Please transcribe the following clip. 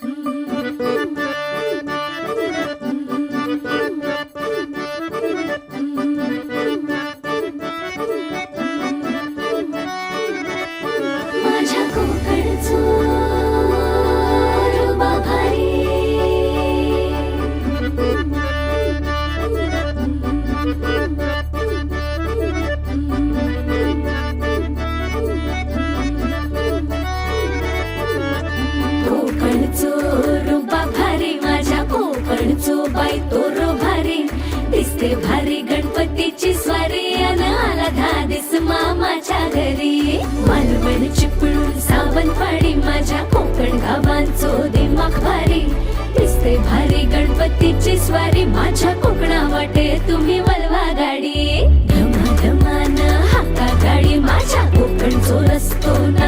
माझ्या कोकणचो रुबा भारी, कोकणचो रुबा भारी, माझ्या कोकणचो बाई तो रो भारी. दिसते भारी गणपतीची स्वारी, अन आला धादिस मामाच्या घरी. मालवण चिपळूण सावंतवाडी, माझ्या कोकण गावांचो दिमाग भारी. दिसते भारी गणपतीची स्वारी, माझ्या कोकणा वाटे तुम्ही वलवा गाडी. धमाधमान हाका गाडी, माझ्या कोकणचो रस्तो ना